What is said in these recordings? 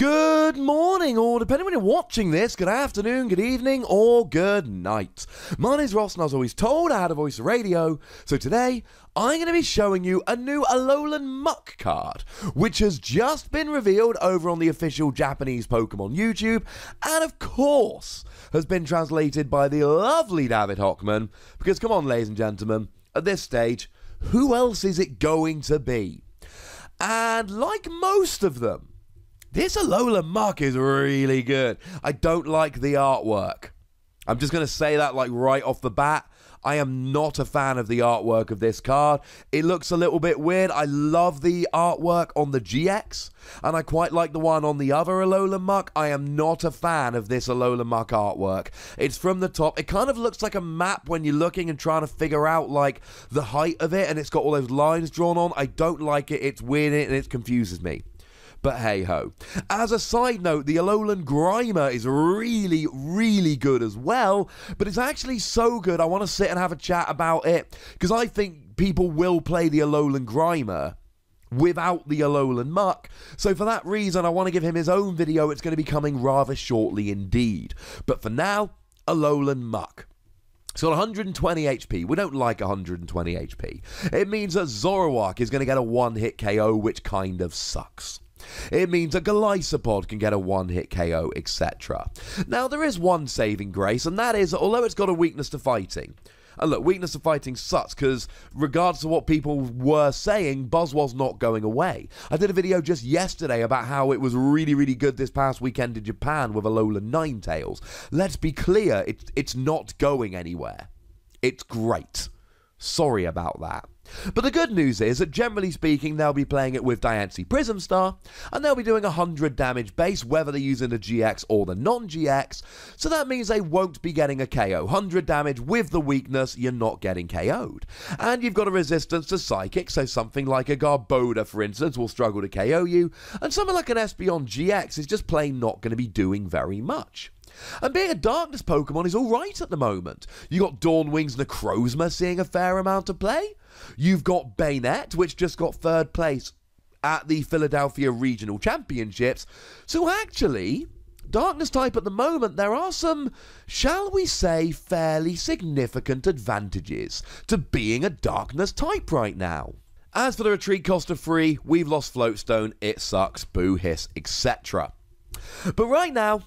Good morning, or depending when you're watching this, good afternoon, good evening, or good night. My name's Ross, and as always told, I had a voice of radio, so today I'm going to be showing you a new Alolan Muk card, which has just been revealed over on the official Japanese Pokemon YouTube, and of course has been translated by the lovely David Hochmann, because come on, ladies and gentlemen, at this stage, who else is it going to be? And like most of them, this Alolan Muk is really good. I don't like the artwork. I'm just going to say that like right off the bat. I am not a fan of the artwork of this card. It looks a little bit weird. I love the artwork on the GX, and I quite like the one on the other Alolan Muk. I am not a fan of this Alolan Muk artwork. It's from the top. It kind of looks like a map when you're looking and trying to figure out like the height of it, and it's got all those lines drawn on. I don't like it. It's weird and it confuses me. But hey-ho. As a side note, the Alolan Grimer is really, really good as well, but it's actually so good I want to sit and have a chat about it, because I think people will play the Alolan Grimer without the Alolan Muk, so for that reason I want to give him his own video. It's going to be coming rather shortly indeed. But for now, Alolan Muk. It's got 120 HP. We don't like 120 HP. It means that Zoroark is going to get a one-hit KO, which kind of sucks. It means a Golisopod can get a one-hit KO, etc. Now, there is one saving grace, and that is, although it's got a weakness to fighting, and look, weakness to fighting sucks, because regardless of what people were saying, Buzzwole's not going away. I did a video just yesterday about how it was really, really good this past weekend in Japan with Alolan Ninetales. Let's be clear, it's not going anywhere. It's great. Sorry about that. But the good news is that generally speaking, they'll be playing it with Diancie Prism Star, and they'll be doing 100 damage base, whether they're using the GX or the non-GX, so that means they won't be getting a KO. 100 damage with the weakness, you're not getting KO'd. And you've got a resistance to Psychic, so something like a Garbodor, for instance, will struggle to KO you, and something like an Espeon GX is just plain not going to be doing very much. And being a Darkness Pokemon is alright at the moment. You got Dawnwing's Necrozma seeing a fair amount of play. You've got Banette, which just got third place at the Philadelphia Regional Championships. So actually, Darkness type at the moment, there are some, shall we say, fairly significant advantages to being a Darkness type right now. As for the retreat cost of 3, we've lost Floatstone, it sucks, boo, hiss, etc. But right now,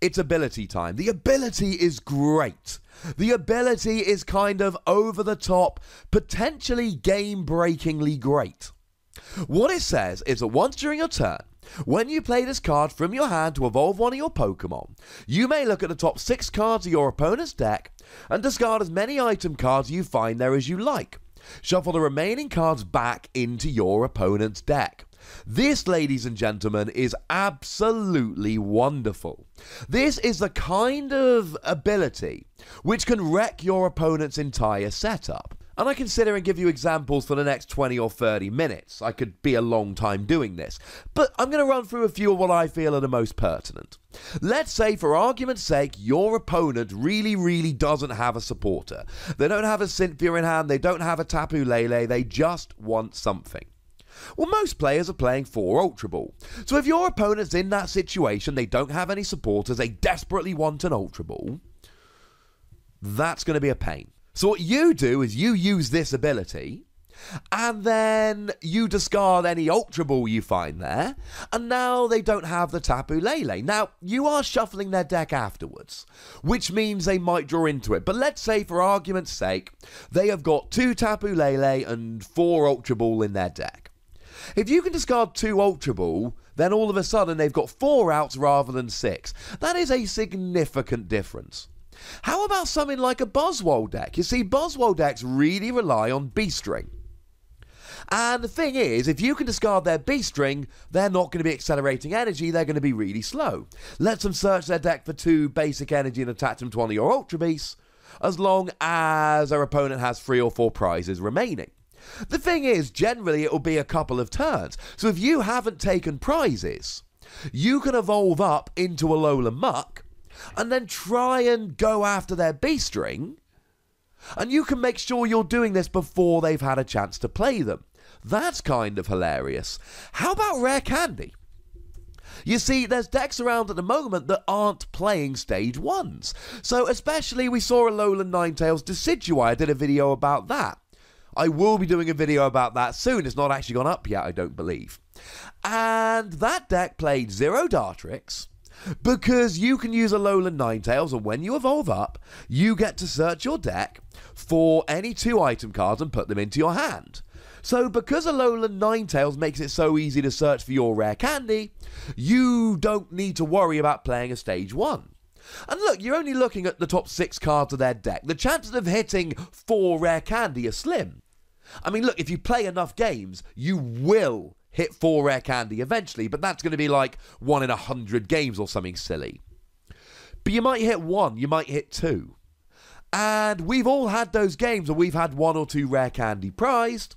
it's ability time. The ability is great. The ability is kind of over the top, potentially game-breakingly great. What it says is that once during your turn, when you play this card from your hand to evolve one of your Pokemon, you may look at the top 6 cards of your opponent's deck and discard as many item cards you find there as you like. Shuffle the remaining cards back into your opponent's deck. This, ladies and gentlemen, is absolutely wonderful. This is the kind of ability which can wreck your opponent's entire setup. And I can sit here and give you examples for the next 20 or 30 minutes. I could be a long time doing this. But I'm going to run through a few of what I feel are the most pertinent. Let's say, for argument's sake, your opponent really doesn't have a supporter. They don't have a Cynthia in hand, they don't have a Tapu Lele, they just want something. Well, most players are playing for Ultra Ball. So if your opponent's in that situation, they don't have any supporters, they desperately want an Ultra Ball, that's going to be a pain. So what you do is you use this ability, and then you discard any Ultra Ball you find there, and now they don't have the Tapu Lele. Now, you are shuffling their deck afterwards, which means they might draw into it. But let's say, for argument's sake, they have got 2 Tapu Lele and 4 Ultra Ball in their deck. If you can discard 2 Ultra Ball, then all of a sudden they've got 4 outs rather than 6. That is a significant difference. How about something like a Buzzwole deck? You see, Buzzwole decks really rely on B-String. And the thing is, if you can discard their B-String, they're not going to be accelerating energy, they're going to be really slow. Let them search their deck for 2 basic energy and attach them to one of your Ultra Beasts, as long as their opponent has 3 or 4 prizes remaining. The thing is, generally it will be a couple of turns, so if you haven't taken prizes, you can evolve up into Alolan Muk, and then try and go after their B-String, and you can make sure you're doing this before they've had a chance to play them. That's kind of hilarious. How about Rare Candy? You see, there's decks around at the moment that aren't playing stage 1s. So especially we saw Alolan Ninetales Decidueye. I did a video about that. I will be doing a video about that soon. It's not actually gone up yet, I don't believe. And that deck played 0 Dartrix, because you can use Alolan Ninetales, and when you evolve up, you get to search your deck for any 2 item cards and put them into your hand. So because Alolan Ninetales makes it so easy to search for your rare candy, you don't need to worry about playing a stage 1. And look, you're only looking at the top 6 cards of their deck. The chances of hitting 4 rare candy are slim. I mean, look, if you play enough games, you will hit 4 rare candy eventually, but that's going to be like 1 in 100 games or something silly. But you might hit 1, you might hit 2. And we've all had those games where we've had 1 or 2 rare candy prized.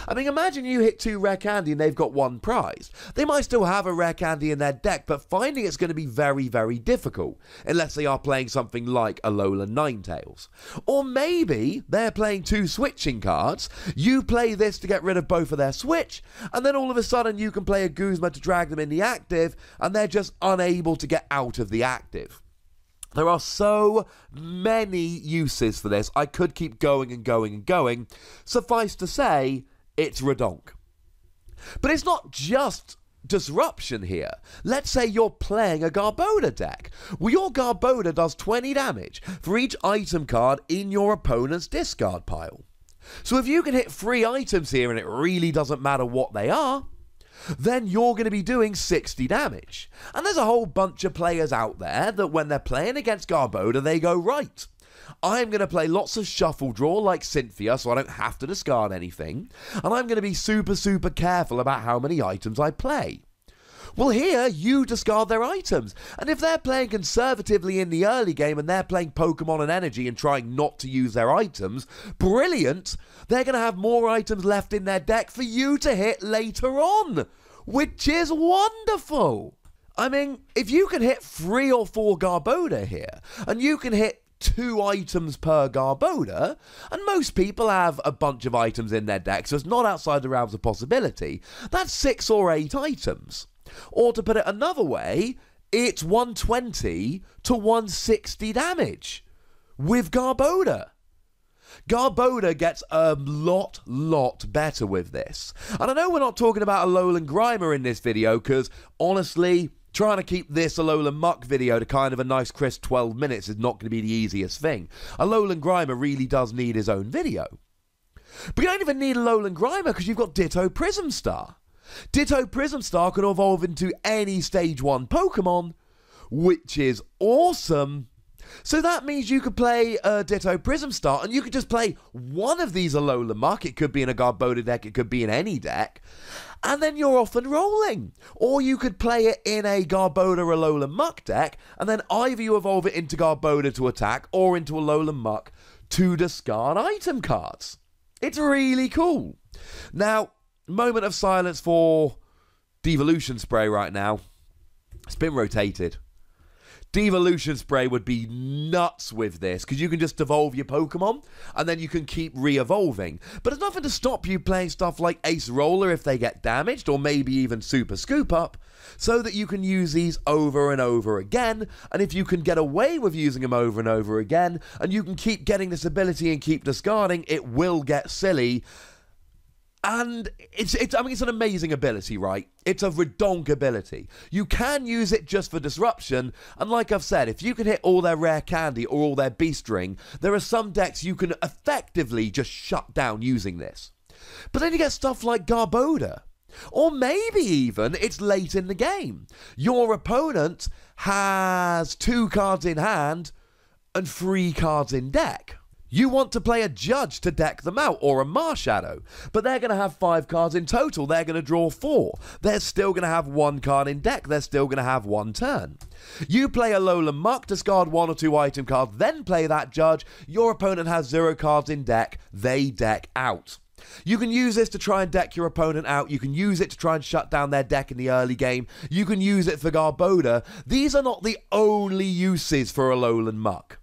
I mean, imagine you hit 2 rare candy and they've got 1 prize. They might still have a rare candy in their deck, but finding it's going to be very, very difficult, unless they are playing something like Alolan Ninetales. Or maybe they're playing 2 switching cards, you play this to get rid of both of their switch, and then all of a sudden you can play a Guzma to drag them in the active, and they're just unable to get out of the active. There are so many uses for this. I could keep going and going and going. Suffice to say, it's redonk. But it's not just disruption here. Let's say you're playing a Garbodor deck. Well, your Garbodor does 20 damage for each item card in your opponent's discard pile. So if you can hit 3 items here and it really doesn't matter what they are, then you're going to be doing 60 damage. And there's a whole bunch of players out there that when they're playing against Garbodor, they go, right, I'm going to play lots of shuffle draw like Cynthia so I don't have to discard anything, and I'm going to be super, super careful about how many items I play. Well, here, you discard their items, and if they're playing conservatively in the early game and they're playing Pokemon and Energy and trying not to use their items, brilliant! They're going to have more items left in their deck for you to hit later on, which is wonderful! I mean, if you can hit 3 or 4 Garbodor here, and you can hit 2 items per Garbodor, and most people have a bunch of items in their deck, so it's not outside the realms of possibility, that's 6 or 8 items. Or to put it another way, it's 120 to 160 damage with Garbodor. Garbodor gets a lot better with this. And I know we're not talking about Alolan Grimer in this video, because honestly, trying to keep this Alolan Muk video to kind of a nice crisp 12 minutes is not going to be the easiest thing. Alolan Grimer really does need his own video. But you don't even need Alolan Grimer because you've got Ditto Prism Star. Ditto Prism Star can evolve into any stage 1 Pokemon, which is awesome. So that means you could play Ditto Prism Star, and you could just play one of these Alolan Muk. It could be in a Garbodor deck, it could be in any deck, and then you're off and rolling. Or you could play it in a Garbodor Alolan Muk deck, and then either you evolve it into Garbodor to attack, or into Alolan Muk to discard item cards. It's really cool. Now, moment of silence for Devolution Spray right now. It's been rotated. Devolution Spray would be nuts with this, because you can just evolve your Pokemon, and then you can keep re-evolving. But there's nothing to stop you playing stuff like Ace Roller if they get damaged, or maybe even Super Scoop Up, so that you can use these over and over again, and if you can get away with using them over and over again, and you can keep getting this ability and keep discarding, it will get silly. And it's an amazing ability, right? It's a redonk ability. You can use it just for disruption, and like I've said, if you can hit all their rare candy or all their beast ring, there are some decks you can effectively just shut down using this. But then you get stuff like Garbodor. Or maybe even it's late in the game. Your opponent has 2 cards in hand and 3 cards in deck. You want to play a Judge to deck them out, or a Marshadow, but they're going to have 5 cards in total. They're going to draw 4. They're still going to have 1 card in deck. They're still going to have 1 turn. You play Alolan Muk, discard 1 or 2 item cards, then play that Judge. Your opponent has 0 cards in deck. They deck out. You can use this to try and deck your opponent out. You can use it to try and shut down their deck in the early game. You can use it for Garbodor. These are not the only uses for Alolan Muk.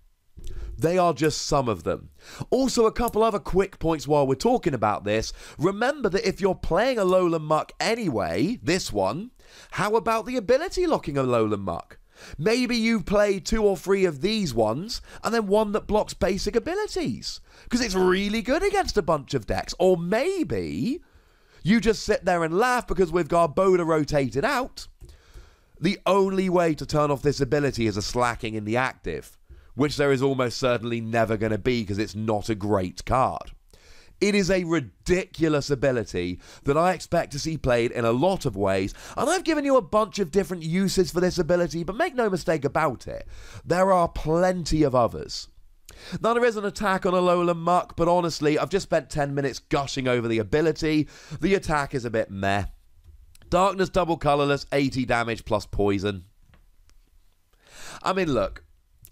They are just some of them. Also, a couple other quick points while we're talking about this. Remember that if you're playing Alolan Muk anyway, this one, How about the ability locking Alolan Muk? Maybe you play 2 or 3 of these ones, and then one that blocks basic abilities, because it's really good against a bunch of decks. Or maybe you just sit there and laugh because with Garbodor rotated out, the only way to turn off this ability is a slacking in the active, which there is almost certainly never going to be because it's not a great card. It is a ridiculous ability that I expect to see played in a lot of ways, and I've given you a bunch of different uses for this ability, but make no mistake about it, there are plenty of others. Now, there is an attack on Alolan Muk, but honestly, I've just spent 10 minutes gushing over the ability. The attack is a bit meh. Darkness double colourless, 80 damage plus poison. I mean, look.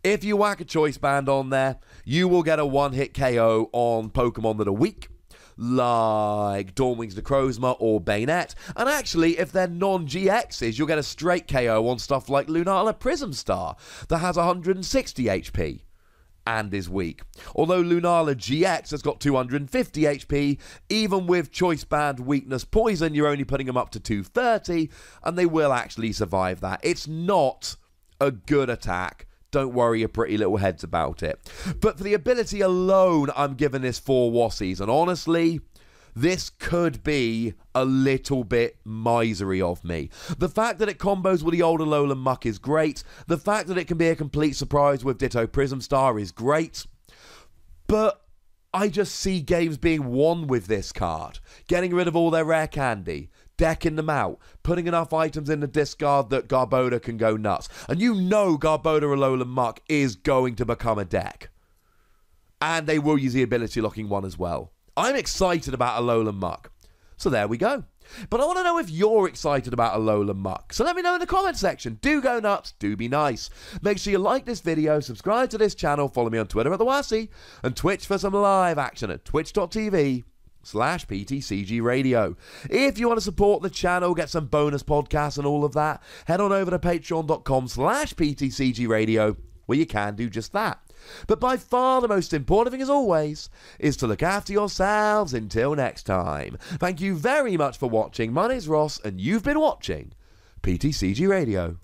If you whack a choice band on there, you will get a one-hit KO on Pokemon that are weak, like Dawnwing's Necrozma or Bayonet. And actually, if they're non-GXs, you'll get a straight KO on stuff like Lunala Prism Star that has 160 HP and is weak. Although Lunala GX has got 250 HP, even with choice band weakness poison, you're only putting them up to 230, and they will actually survive that. It's not a good attack. Don't worry your pretty little heads about it. But for the ability alone, I'm giving this 4 Wassies. And honestly, this could be a little bit misery of me. The fact that it combos with the old Alolan Muk is great. The fact that it can be a complete surprise with Ditto Prism Star is great. But I just see games being won with this card. Getting rid of all their rare candy. Decking them out, putting enough items in the discard that Garbodor can go nuts. And you know Garbodor Alolan Muk is going to become a deck. And they will use the ability locking one as well. I'm excited about Alolan Muk. So there we go. But I want to know if you're excited about Alolan Muk. So let me know in the comment section. Do go nuts, do be nice. Make sure you like this video, subscribe to this channel, follow me on Twitter at @TheWassie, and Twitch for some live action at twitch.tv/PTCGRadio. If you want to support the channel, get some bonus podcasts and all of that, head on over to patreon.com/PTCGRadio, where you can do just that. But by far the most important thing, as always, is to look after yourselves until next time. Thank you very much for watching. My name's Ross, and you've been watching PTCG Radio.